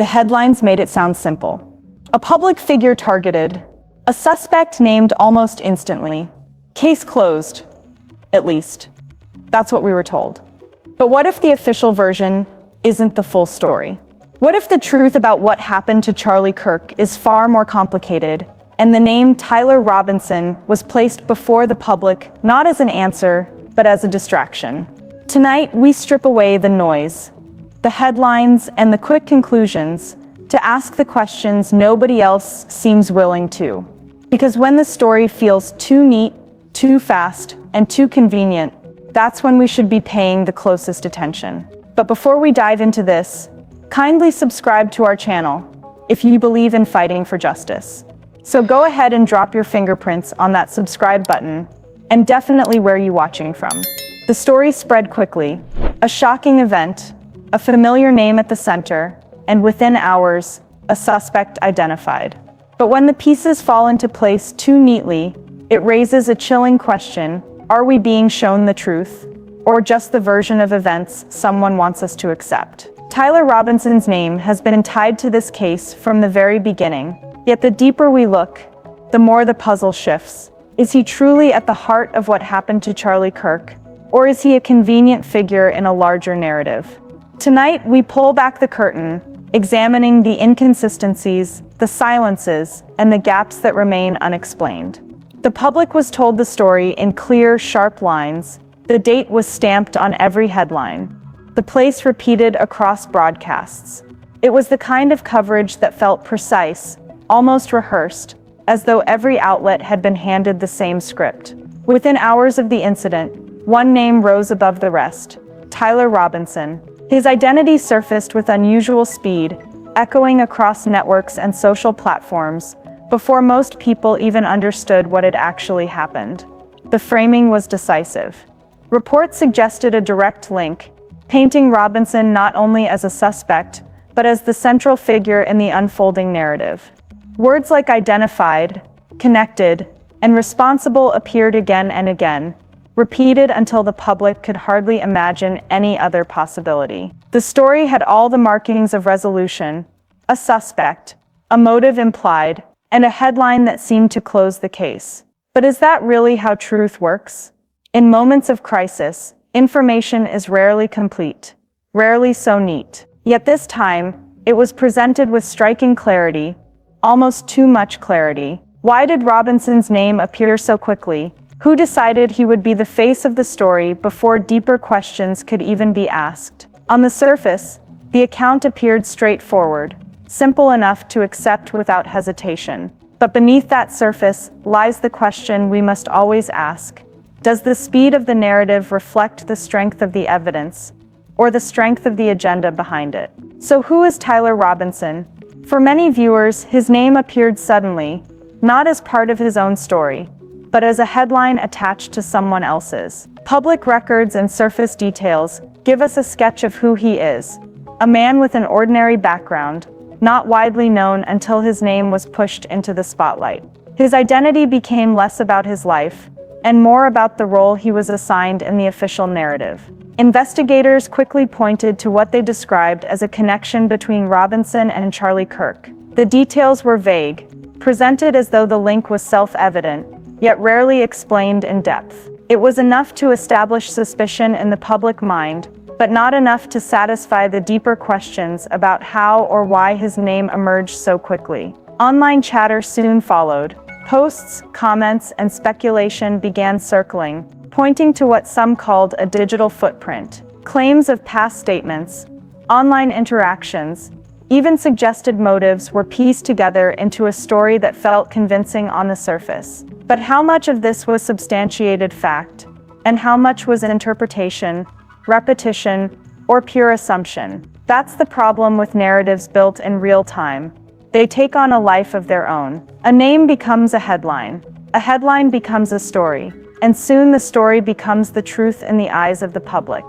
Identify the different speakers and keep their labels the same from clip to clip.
Speaker 1: headlines made it sound simple. A public figure targeted, a suspect named almost instantly. Case closed, at least. That's what we were told. But what if the official version isn't the full story? What if the truth about what happened to Charlie Kirk is far more complicated, and the name Tyler Robinson was placed before the public not as an answer, but as a distraction? Tonight, we strip away the noise, the headlines, and the quick conclusions to ask the questions nobody else seems willing to. Because when the story feels too neat, too fast, and too convenient, that's when we should be paying the closest attention. But before we dive into this, kindly subscribe to our channel if you believe in fighting for justice. So go ahead and drop your fingerprints on that subscribe button, and definitely where you're watching from. The story spread quickly. A shocking event, a familiar name at the center, and within hours, a suspect identified. But when the pieces fall into place too neatly, it raises a chilling question: are we being shown the truth, or just the version of events someone wants us to accept? Tyler Robinson's name has been tied to this case from the very beginning, yet the deeper we look, the more the puzzle shifts. Is he truly at the heart of what happened to Charlie Kirk, or is he a convenient figure in a larger narrative? Tonight, we pull back the curtain, examining the inconsistencies, the silences, and the gaps that remain unexplained. The public was told the story in clear, sharp lines. The date was stamped on every headline. The place repeated across broadcasts. It was the kind of coverage that felt precise, almost rehearsed, as though every outlet had been handed the same script. Within hours of the incident, one name rose above the rest: Tyler Robinson. His identity surfaced with unusual speed, echoing across networks and social platforms, before most people even understood what had actually happened. The framing was decisive. Reports suggested a direct link, painting Robinson not only as a suspect, but as the central figure in the unfolding narrative. Words like identified, connected, and responsible appeared again and again, repeated until the public could hardly imagine any other possibility. The story had all the markings of resolution: a suspect, a motive implied, and a headline that seemed to close the case. But is that really how truth works? In moments of crisis, information is rarely complete, rarely so neat. Yet this time, it was presented with striking clarity, almost too much clarity. Why did Robinson's name appear so quickly? Who decided he would be the face of the story before deeper questions could even be asked? On the surface, the account appeared straightforward, simple enough to accept without hesitation. But beneath that surface lies the question we must always ask: does the speed of the narrative reflect the strength of the evidence, or the strength of the agenda behind it? So who is Tyler Robinson? For many viewers, his name appeared suddenly, not as part of his own story, but as a headline attached to someone else's. Public records and surface details give us a sketch of who he is: a man with an ordinary background, not widely known until his name was pushed into the spotlight. His identity became less about his life, and more about the role he was assigned in the official narrative. Investigators quickly pointed to what they described as a connection between Robinson and Charlie Kirk. The details were vague, presented as though the link was self-evident, yet rarely explained in depth. It was enough to establish suspicion in the public mind, but not enough to satisfy the deeper questions about how or why his name emerged so quickly. Online chatter soon followed. Posts, comments, and speculation began circling, pointing to what some called a digital footprint. Claims of past statements, online interactions, even suggested motives were pieced together into a story that felt convincing on the surface. But how much of this was substantiated fact, and how much was interpretation, repetition, or pure assumption? That's the problem with narratives built in real time. They take on a life of their own. A name becomes a headline becomes a story, and soon the story becomes the truth in the eyes of the public,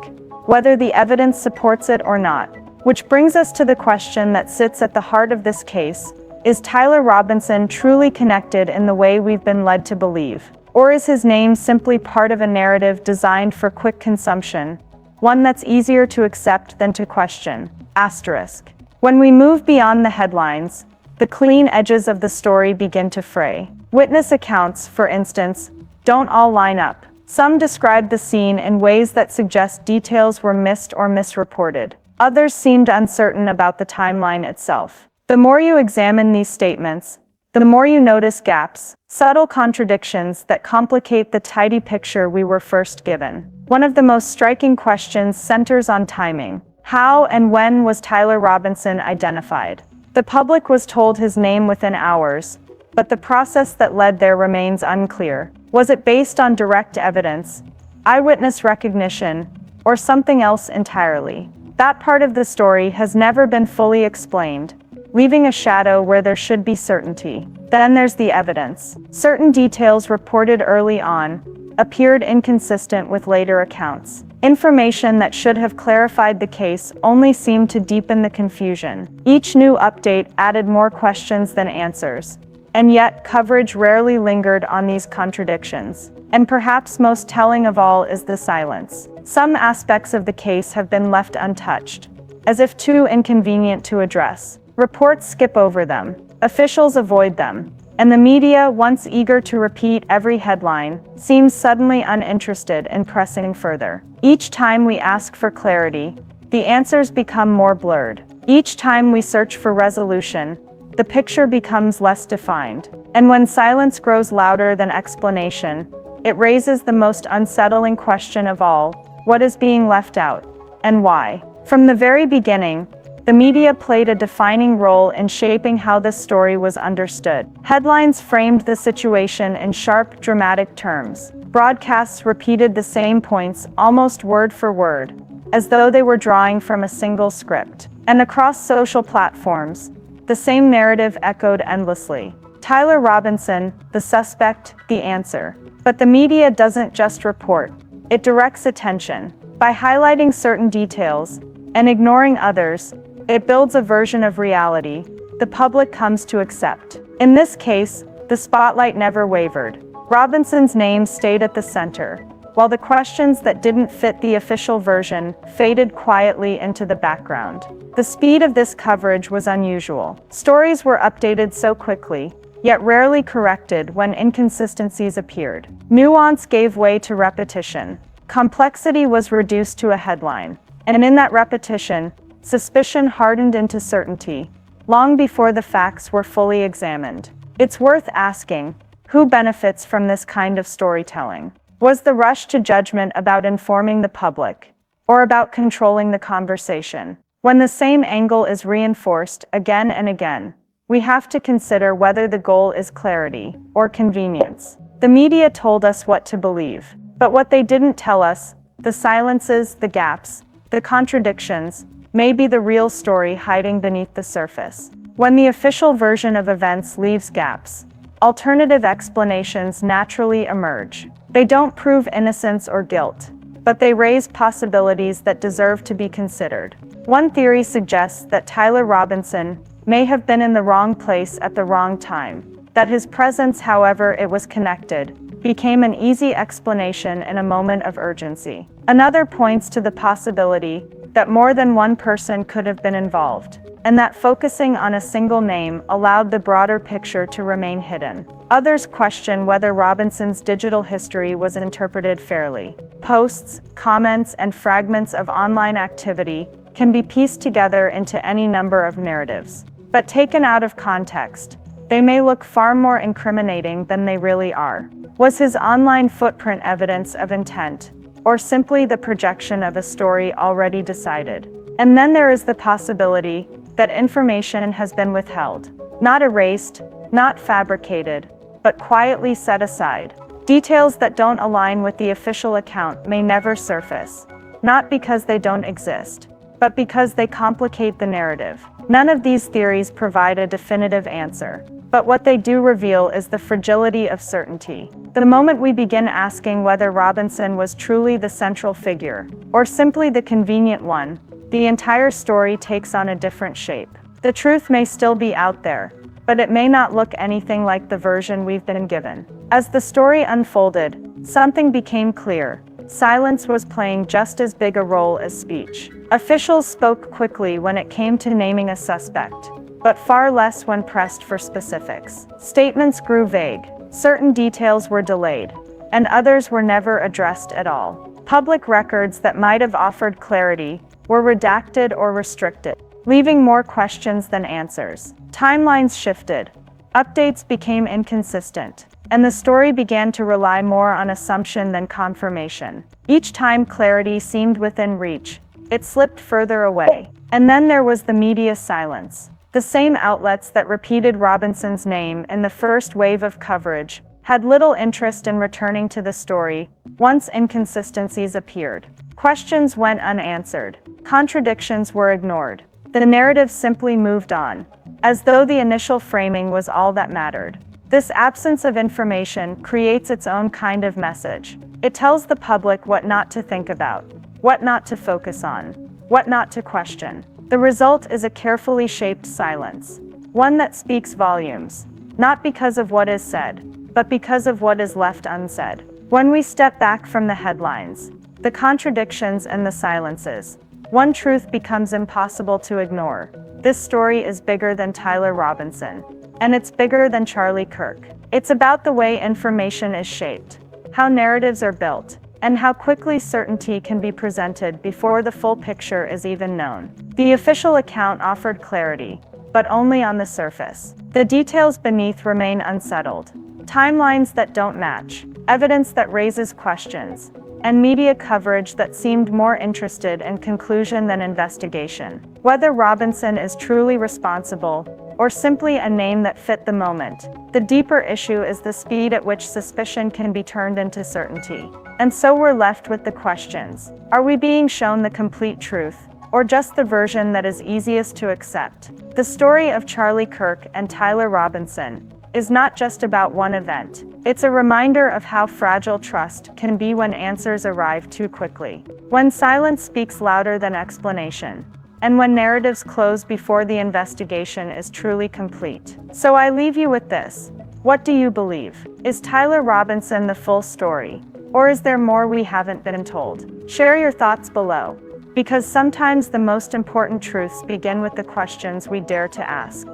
Speaker 1: whether the evidence supports it or not. Which brings us to the question that sits at the heart of this case: is Tyler Robinson truly connected in the way we've been led to believe? Or is his name simply part of a narrative designed for quick consumption, one that's easier to accept than to question? Asterisk. When we move beyond the headlines, the clean edges of the story begin to fray. Witness accounts, for instance, don't all line up. Some describe the scene in ways that suggest details were missed or misreported. Others seemed uncertain about the timeline itself. The more you examine these statements, the more you notice gaps, subtle contradictions that complicate the tidy picture we were first given. One of the most striking questions centers on timing. How and when was Tyler Robinson identified? The public was told his name within hours, but the process that led there remains unclear. Was it based on direct evidence, eyewitness recognition, or something else entirely? That part of the story has never been fully explained, leaving a shadow where there should be certainty. Then there's the evidence. Certain details reported early on appeared inconsistent with later accounts. Information that should have clarified the case only seemed to deepen the confusion. Each new update added more questions than answers. And yet, coverage rarely lingered on these contradictions. And perhaps most telling of all is the silence. Some aspects of the case have been left untouched, as if too inconvenient to address. Reports skip over them, officials avoid them, and the media, once eager to repeat every headline, seems suddenly uninterested in pressing further. Each time we ask for clarity, the answers become more blurred. Each time we search for resolution, the picture becomes less defined. And when silence grows louder than explanation, it raises the most unsettling question of all: what is being left out, and why? From the very beginning, the media played a defining role in shaping how this story was understood. Headlines framed the situation in sharp, dramatic terms. Broadcasts repeated the same points almost word for word, as though they were drawing from a single script. And across social platforms, the same narrative echoed endlessly. Tyler Robinson, the suspect, the answer. But the media doesn't just report, it directs attention. By highlighting certain details and ignoring others, it builds a version of reality the public comes to accept. In this case, the spotlight never wavered. Robinson's name stayed at the center, while the questions that didn't fit the official version faded quietly into the background. The speed of this coverage was unusual. Stories were updated so quickly, yet rarely corrected when inconsistencies appeared. Nuance gave way to repetition. Complexity was reduced to a headline. And in that repetition, suspicion hardened into certainty, long before the facts were fully examined. It's worth asking, who benefits from this kind of storytelling? Was the rush to judgment about informing the public, or about controlling the conversation? When the same angle is reinforced again and again, we have to consider whether the goal is clarity or convenience. The media told us what to believe, but what they didn't tell us, the silences, the gaps, the contradictions, may be the real story hiding beneath the surface. When the official version of events leaves gaps, alternative explanations naturally emerge. They don't prove innocence or guilt, but they raise possibilities that deserve to be considered. One theory suggests that Tyler Robinson may have been in the wrong place at the wrong time, that his presence, however it was connected, became an easy explanation in a moment of urgency. Another points to the possibility that more than one person could have been involved, and that focusing on a single name allowed the broader picture to remain hidden. Others question whether Robinson's digital history was interpreted fairly. Posts, comments, and fragments of online activity can be pieced together into any number of narratives. But taken out of context, they may look far more incriminating than they really are. Was his online footprint evidence of intent, or simply the projection of a story already decided? And then there is the possibility that information has been withheld, not erased, not fabricated, but quietly set aside. Details that don't align with the official account may never surface, not because they don't exist, but because they complicate the narrative. None of these theories provide a definitive answer, but what they do reveal is the fragility of certainty. The moment we begin asking whether Robinson was truly the central figure, or simply the convenient one, the entire story takes on a different shape. The truth may still be out there, but it may not look anything like the version we've been given. As the story unfolded, something became clear. silence was playing just as big a role as speech. Officials spoke quickly when it came to naming a suspect, but far less when pressed for specifics. Statements grew vague, certain details were delayed, and others were never addressed at all. Public records that might have offered clarity were redacted or restricted, leaving more questions than answers. Timelines shifted, updates became inconsistent, and the story began to rely more on assumption than confirmation. Each time clarity seemed within reach, it slipped further away. And then there was the media silence. The same outlets that repeated Robinson's name in the first wave of coverage had little interest in returning to the story once inconsistencies appeared. Questions went unanswered. Contradictions were ignored. The narrative simply moved on, as though the initial framing was all that mattered. This absence of information creates its own kind of message. It tells the public what not to think about, what not to focus on, what not to question. The result is a carefully shaped silence, one that speaks volumes, not because of what is said, but because of what is left unsaid. When we step back from the headlines, the contradictions and the silences, one truth becomes impossible to ignore. This story is bigger than Tyler Robinson, and it's bigger than Charlie Kirk. It's about the way information is shaped, how narratives are built, and how quickly certainty can be presented before the full picture is even known. The official account offered clarity, but only on the surface. The details beneath remain unsettled. Timelines that don't match, evidence that raises questions, and media coverage that seemed more interested in conclusion than investigation. Whether Robinson is truly responsible, or simply a name that fit the moment, the deeper issue is the speed at which suspicion can be turned into certainty. And so we're left with the questions. Are we being shown the complete truth, or just the version that is easiest to accept? The story of Charlie Kirk and Tyler Robinson is not just about one event. It's a reminder of how fragile trust can be when answers arrive too quickly, when silence speaks louder than explanation, and when narratives close before the investigation is truly complete. So I leave you with this. What do you believe? Is Tyler Robinson the full story? Or is there more we haven't been told? Share your thoughts below, because sometimes the most important truths begin with the questions we dare to ask.